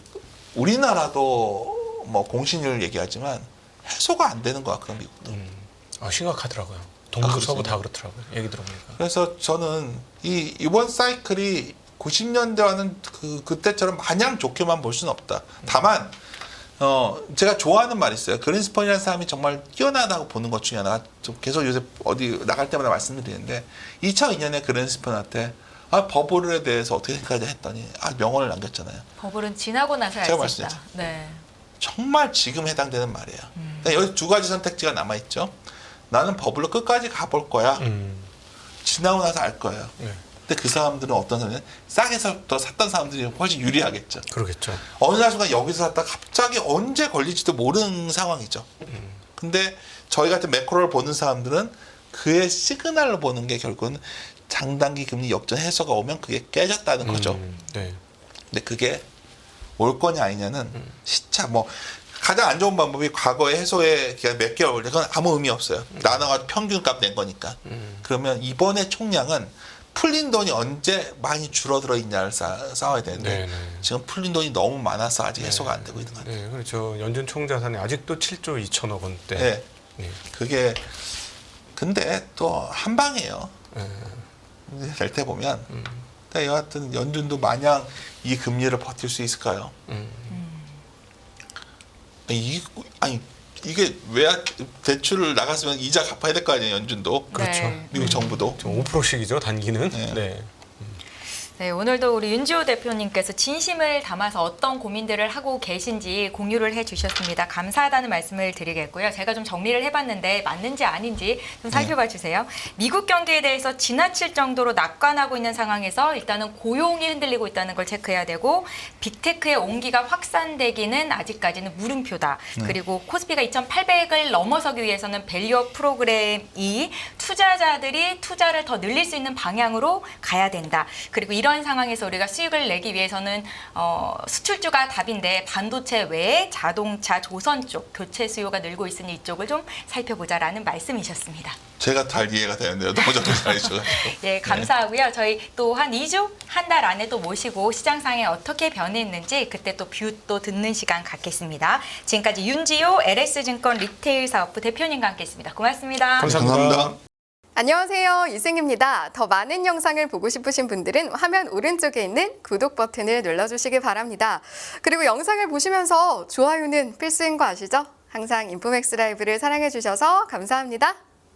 우리나라도 뭐 공신률 얘기하지만 해소가 안 되는 거야. 그런 미국도. 심각하더라고요. 동부 서부 그렇습니다. 다 그렇더라고요. 얘기 들어보니까. 그래서 저는 이번 사이클이 90년대와는 그때처럼 마냥 좋게만 볼 수는 없다. 다만 제가 좋아하는 말이 있어요. 그린스펀이라는 사람이 정말 뛰어나다고 보는 것 중에 하나가 좀 계속 요새 어디 나갈 때마다 말씀드리는데 2002년에 그린스펀한테 버블에 대해서 어떻게 생각하냐 했더니 명언을 남겼잖아요. 버블은 지나고 나서 알 제가 수 있다. 말씀드렸죠. 네. 정말 지금 해당되는 말이에요. 그러니까 여기 두 가지 선택지가 남아 있죠. 나는 버블로 끝까지 가볼 거야. 지나고 나서 알 거예요. 네. 근데 그 사람들은 어떤 사람은 싸게서부터 샀던 사람들이 훨씬 유리하겠죠. 그러겠죠. 어느 날 순간 여기서 샀다 갑자기 언제 걸릴지도 모르는 상황이죠. 근데 저희 같은 매크로를 보는 사람들은 그의 시그널을 보는 게 결국은 장단기 금리 역전 해소가 오면 그게 깨졌다는 거죠. 네. 근데 그게 올 거냐 아니냐는 시차 뭐 가장 안 좋은 방법이 과거의 해소의 기간 몇 개월 걸려. 그건 아무 의미 없어요. 나눠가지고 평균값 낸 거니까. 그러면 이번에 총량은 풀린 돈이 언제 많이 줄어들어 있냐를 싸워야 되는데 네네. 지금 풀린 돈이 너무 많아서 아직 해소가 안 되고 있는 것 같아요. 네, 그렇죠. 연준 총 자산이 아직도 7조 2천억 원대. 네. 네. 그게 근데 또 한 방이에요. 될 때 보면 근데 여하튼 연준도 마냥 이 금리를 버틸 수 있을까요? 이게 왜 대출을 나갔으면 이자 갚아야 될 거 아니에요, 연준도. 그렇죠. 네. 미국 정부도. 5%씩이죠, 단기는. 네. 네. 네, 오늘도 우리 윤지호 대표님께서 진심을 담아서 어떤 고민들을 하고 계신지 공유를 해주셨습니다. 감사하다는 말씀을 드리겠고요. 제가 좀 정리를 해봤는데 맞는지 아닌지 좀 살펴봐 주세요. 미국 경기에 대해서 지나칠 정도로 낙관하고 있는 상황에서 일단은 고용이 흔들리고 있다는 걸 체크해야 되고 빅테크의 온기가 확산되기는 아직까지는 물음표다. 그리고 코스피가 2,800을 넘어서기 위해서는 밸류업 프로그램이 투자자들이 투자를 더 늘릴 수 있는 방향으로 가야 된다. 그리고 이런 상황에서 우리가 수익을 내기 위해서는 수출주가 답인데 반도체 외에 자동차, 조선 쪽 교체 수요가 늘고 있으니 이쪽을 좀 살펴보자라는 말씀이셨습니다. 제가 잘 이해가 되는데요. 너무 잘해주셔가지고. 예, 감사하고요. 저희 또 한 2주, 한 달 안에 또 모시고 시장 상황이 어떻게 변했는지 그때 또 뷰 또 듣는 시간 갖겠습니다. 지금까지 윤지호 LS증권 리테일 사업부 대표님과 함께했습니다. 고맙습니다. 감사합니다. 안녕하세요. 이승입니다. 더 많은 영상을 보고 싶으신 분들은 화면 오른쪽에 있는 구독 버튼을 눌러주시기 바랍니다. 그리고 영상을 보시면서 좋아요는 필수인 거 아시죠? 항상 인포맥스 라이브를 사랑해 주셔서 감사합니다.